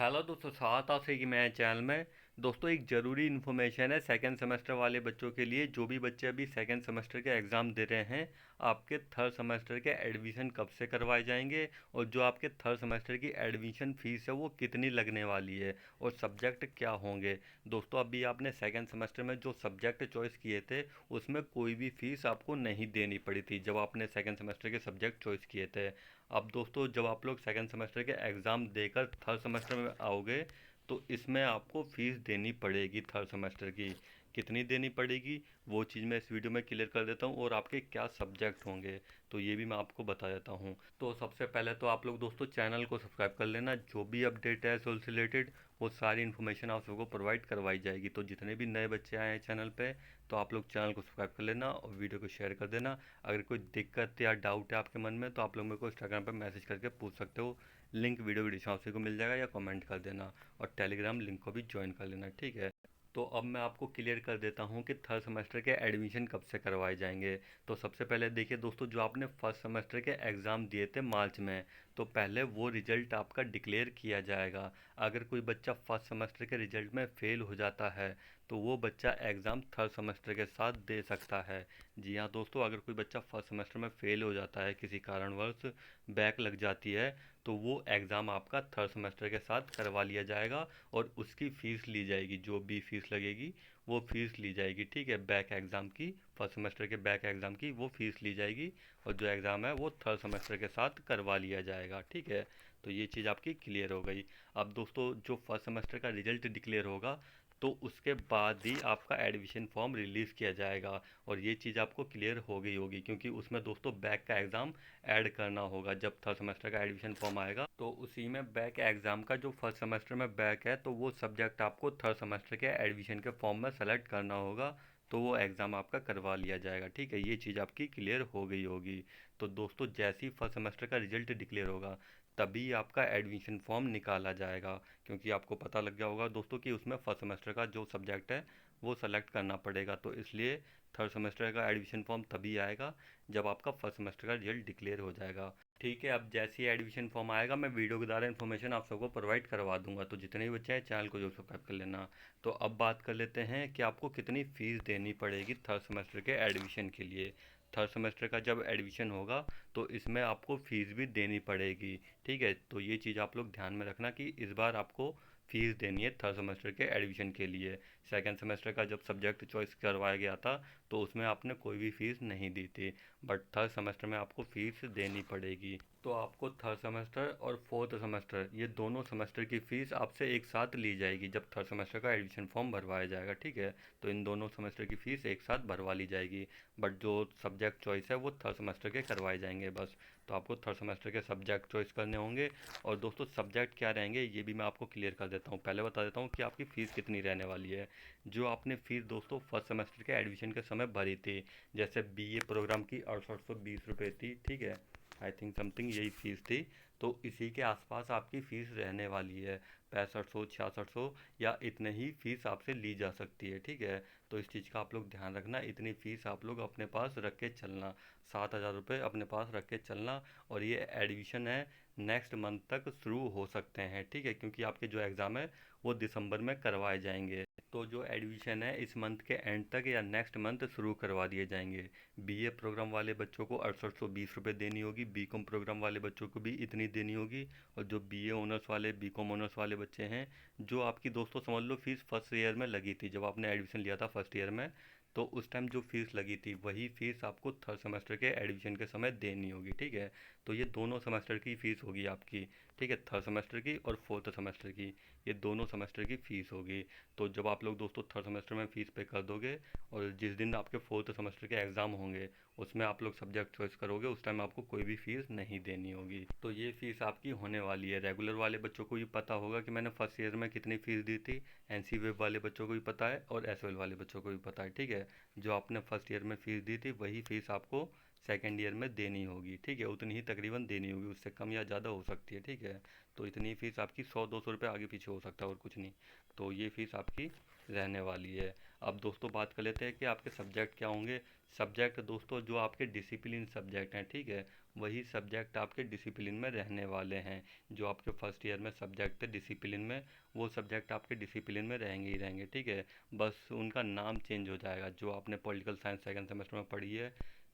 Hello दोस्तों, स्वागत है आपसे कि मैं चैनल में। दोस्तों, एक ज़रूरी इन्फॉर्मेशन है सेकंड सेमेस्टर वाले बच्चों के लिए। जो भी बच्चे अभी सेकंड सेमेस्टर के एग्ज़ाम दे रहे हैं, आपके थर्ड सेमेस्टर के एडमिशन कब से करवाए जाएंगे और जो आपके थर्ड सेमेस्टर की एडमिशन फ़ीस है वो कितनी लगने वाली है और सब्जेक्ट क्या होंगे। दोस्तों, अभी आपने सेकंड सेमेस्टर में जो सब्जेक्ट चॉइस किए थे उसमें कोई भी फ़ीस आपको नहीं देनी पड़ी थी जब आपने सेकंड सेमेस्टर के सब्जेक्ट चॉइस किए थे। अब दोस्तों, जब आप लोग सेकंड सेमेस्टर के एग्ज़ाम देकर थर्ड सेमेस्टर में आओगे तो इसमें आपको फ़ीस देनी पड़ेगी। थर्ड सेमेस्टर की कितनी देनी पड़ेगी वो चीज़ मैं इस वीडियो में क्लियर कर देता हूँ, और आपके क्या सब्जेक्ट होंगे तो ये भी मैं आपको बता देता हूँ। तो सबसे पहले तो आप लोग दोस्तों चैनल को सब्सक्राइब कर लेना। जो भी अपडेट है उससे रिलेटेड वो सारी इन्फॉर्मेशन आप सबको प्रोवाइड करवाई जाएगी। तो जितने भी नए बच्चे आए हैं चैनल पे, तो आप लोग चैनल को सब्सक्राइब कर लेना और वीडियो को शेयर कर देना। अगर कोई दिक्कत या डाउट है आपके मन में तो आप लोग मेरे को इंस्टाग्राम पर मैसेज करके पूछ सकते हो। लिंक वीडियो की डिस्क्रिप्शन को मिल जाएगा, या कमेंट कर देना, और टेलीग्राम लिंक को भी ज्वाइन कर लेना, ठीक है। तो अब मैं आपको क्लियर कर देता हूँ कि थर्ड सेमेस्टर के एडमिशन कब से करवाए जाएंगे। तो सबसे पहले देखिए दोस्तों, जो आपने फर्स्ट सेमेस्टर के एग्ज़ाम दिए थे मार्च में, तो पहले वो रिजल्ट आपका डिक्लेयर किया जाएगा। अगर कोई बच्चा फर्स्ट सेमेस्टर के रिजल्ट में फेल हो जाता है तो वो बच्चा एग्ज़ाम थर्ड सेमेस्टर के साथ दे सकता है। जी हाँ दोस्तों, अगर कोई बच्चा फर्स्ट सेमेस्टर में फेल हो जाता है, किसी कारणवश बैक लग जाती है, तो वो एग्ज़ाम आपका थर्ड सेमेस्टर के साथ करवा लिया जाएगा और उसकी फ़ीस ली जाएगी। जो भी फीस लगेगी वो फीस ली जाएगी, ठीक है। बैक एग्ज़ाम की, फर्स्ट सेमेस्टर के बैक एग्ज़ाम की वो फीस ली जाएगी, और जो एग्ज़ाम है वो थर्ड सेमेस्टर के साथ करवा लिया जाएगा, ठीक है। तो ये चीज़ आपकी क्लियर हो गई। अब दोस्तों, जो फर्स्ट सेमेस्टर का रिजल्ट डिक्लेयर होगा तो उसके बाद ही आपका एडमिशन फॉर्म रिलीज़ किया जाएगा, और ये चीज़ आपको क्लियर हो गई होगी क्योंकि उसमें दोस्तों बैक का एग्ज़ाम ऐड करना होगा। जब थर्ड सेमेस्टर का एडमिशन फॉर्म आएगा तो उसी में बैक एग्ज़ाम का, जो फर्स्ट सेमेस्टर में बैक है तो वो सब्जेक्ट आपको थर्ड सेमेस्टर के एडमिशन के फॉर्म में सेलेक्ट करना होगा, तो वो एग्ज़ाम आपका करवा लिया जाएगा, ठीक है। ये चीज़ आपकी क्लियर हो गई होगी। तो दोस्तों, जैसे ही फर्स्ट सेमेस्टर का रिजल्ट डिक्लेयर होगा तभी आपका एडमिशन फॉर्म निकाला जाएगा, क्योंकि आपको पता लग गया होगा दोस्तों कि उसमें फर्स्ट सेमेस्टर का जो सब्जेक्ट है वो सेलेक्ट करना पड़ेगा। तो इसलिए थर्ड सेमेस्टर का एडमिशन फॉर्म तभी आएगा जब आपका फर्स्ट सेमेस्टर का रिजल्ट डिक्लेयर हो जाएगा, ठीक है। अब जैसे ही एडमिशन फॉर्म आएगा मैं वीडियो के द्वारा इन्फॉर्मेशन आप सबको प्रोवाइड करवा दूंगा। तो जितने भी बच्चे हैं चैनल को जो सब्सक्राइब कर लेना। तो अब बात कर लेते हैं कि आपको कितनी फ़ीस देनी पड़ेगी थर्ड सेमेस्टर के एडमिशन के लिए। थर्ड सेमेस्टर का जब एडमिशन होगा तो इसमें आपको फ़ीस भी देनी पड़ेगी, ठीक है। तो ये चीज़ आप लोग ध्यान में रखना कि इस बार आपको फ़ीस देनी है थर्ड सेमेस्टर के एडमिशन के लिए। सेकंड सेमेस्टर का जब सब्जेक्ट चॉइस करवाया गया था तो उसमें आपने कोई भी फ़ीस नहीं दी थी, बट थर्ड सेमेस्टर में आपको फ़ीस देनी पड़ेगी। तो आपको थर्ड सेमेस्टर और फोर्थ सेमेस्टर, ये दोनों सेमेस्टर की फ़ीस आपसे एक साथ ली जाएगी जब थर्ड सेमेस्टर का एडमिशन फॉर्म भरवाया जाएगा, ठीक है। तो इन दोनों सेमेस्टर की फ़ीस एक साथ भरवा ली जाएगी, बट जो सब्जेक्ट चॉइस है वो थर्ड सेमेस्टर के करवाए जाएंगे बस। तो आपको थर्ड सेमेस्टर के सब्जेक्ट चॉइस करने होंगे। और दोस्तों, सब्जेक्ट क्या रहेंगे ये भी मैं आपको क्लियर कर देता हूँ। पहले बता देता हूँ कि आपकी फ़ीस कितनी रहने वाली है। जो आपने फ़ीस दोस्तों फर्स्ट सेमेस्टर के एडमिशन के समय भरी थी, जैसे बीए प्रोग्राम की 6820 रुपये थी, ठीक है। आई थिंक समथिंग यही फ़ीस थी। तो इसी के आसपास आपकी फ़ीस रहने वाली है। 6500, 6600 या इतने ही फ़ीस आपसे ली जा सकती है, ठीक है। तो इस चीज़ का आप लोग ध्यान रखना, इतनी फ़ीस आप लोग अपने पास रख के चलना। 7000 रुपये अपने पास रख के चलना। और ये एडमिशन है नेक्स्ट मंथ तक शुरू हो सकते हैं, ठीक है, क्योंकि आपके जो एग्ज़ाम है वो दिसंबर में करवाए जाएंगे। तो जो एडमिशन है इस मंथ के एंड तक या नेक्स्ट मंथ शुरू करवा दिए जाएंगे। बीए प्रोग्राम वाले बच्चों को 6820 रुपये देनी होगी, बीकॉम प्रोग्राम वाले बच्चों को भी इतनी देनी होगी, और जो बीए ऑनर्स वाले, बीकॉम ऑनर्स वाले बच्चे हैं, जो आपकी दोस्तों समझ लो फीस फर्स्ट ईयर में लगी थी जब आपने एडमिशन लिया था फर्स्ट ईयर में, तो उस टाइम जो फीस लगी थी वही फीस आपको थर्ड सेमेस्टर के एडमिशन के समय देनी होगी, ठीक है। तो ये दोनों सेमेस्टर की फ़ीस होगी आपकी, ठीक है। थर्ड सेमेस्टर की और फोर्थ सेमेस्टर की, ये दोनों सेमेस्टर की फ़ीस होगी। तो जब आप लोग दोस्तों थर्ड सेमेस्टर में फ़ीस पे कर दोगे और जिस दिन आपके फोर्थ सेमेस्टर के एग्ज़ाम होंगे उसमें आप लोग सब्जेक्ट चॉइस करोगे, उस टाइम आपको कोई भी फ़ीस नहीं देनी होगी। तो ये फ़ीस आपकी होने वाली है। रेगुलर वाले बच्चों को भी पता होगा कि मैंने फर्स्ट ईयर में कितनी फ़ीस दी थी, एनसी वेब वाले बच्चों को भी पता है और एसएल वाले बच्चों को भी पता है, ठीक है। जो आपने फर्स्ट ईयर में फ़ीस दी थी वही फ़ीस आपको सेकेंड ईयर में देनी होगी, ठीक है। उतनी ही तकरीबन देनी होगी, उससे कम या ज़्यादा हो सकती है, ठीक है। तो इतनी फ़ीस आपकी 100-200 रुपये आगे पीछे हो सकता है और कुछ नहीं। तो ये फ़ीस आपकी रहने वाली है। अब दोस्तों बात कर लेते हैं कि आपके सब्जेक्ट क्या होंगे। सब्जेक्ट दोस्तों जो आपके डिसिप्लिन सब्जेक्ट हैं, ठीक है, वही सब्जेक्ट आपके डिसिप्लिन में रहने वाले हैं। जो आपके फर्स्ट ईयर में सब्जेक्ट थे डिसिप्लिन में, वो सब्जेक्ट आपके डिसिप्लिन में रहेंगे ही रहेंगे, ठीक है। बस उनका नाम चेंज हो जाएगा। जो आपने पॉलिटिकल साइंस सेकंड सेमेस्टर में पढ़ी है,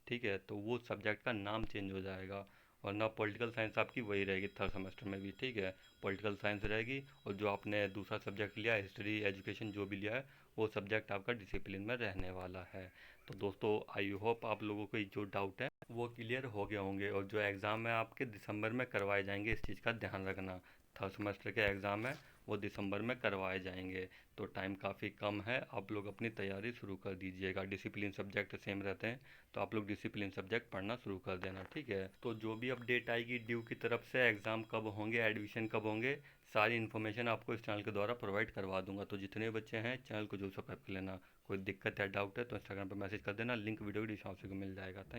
ठीक है, तो वो सब्जेक्ट का नाम चेंज हो जाएगा। वरना पॉलिटिकल साइंस आपकी वही रहेगी थर्ड सेमेस्टर में भी, ठीक है। पॉलिटिकल साइंस रहेगी, और जो आपने दूसरा सब्जेक्ट लिया है, हिस्ट्री एजुकेशन जो भी लिया है, वो सब्जेक्ट आपका डिसिप्लिन में रहने वाला है। तो दोस्तों आई होप आप लोगों को जो डाउट है वो क्लियर हो गए होंगे। और जो एग्ज़ाम है आपके दिसंबर में करवाए जाएंगे, इस चीज़ का ध्यान रखना। थर्ड सेमेस्टर के एग्ज़ाम है वो दिसंबर में करवाए जाएंगे। तो टाइम काफ़ी कम है, आप लोग अपनी तैयारी शुरू कर दीजिएगा। डिसिप्लिन सब्जेक्ट सेम रहते हैं, तो आप लोग डिसिप्लिन सब्जेक्ट पढ़ना शुरू कर देना, ठीक है। तो जो भी अपडेट आएगी ड्यू की तरफ से, एग्ज़ाम कब होंगे, एडमिशन कब होंगे, सारी इन्फॉर्मेशन आपको इस चैनल के द्वारा प्रोवाइड करवा दूंगा। तो जितने बच्चे हैं चैनल को जरूर सब्सक्राइब कर लेना। कोई दिक्कत या डाउट है तो इंस्टाग्राम पर मैसेज कर देना, लिंक वीडियो की डिस्क्रिप्शन में मिल जाएगा। थैंक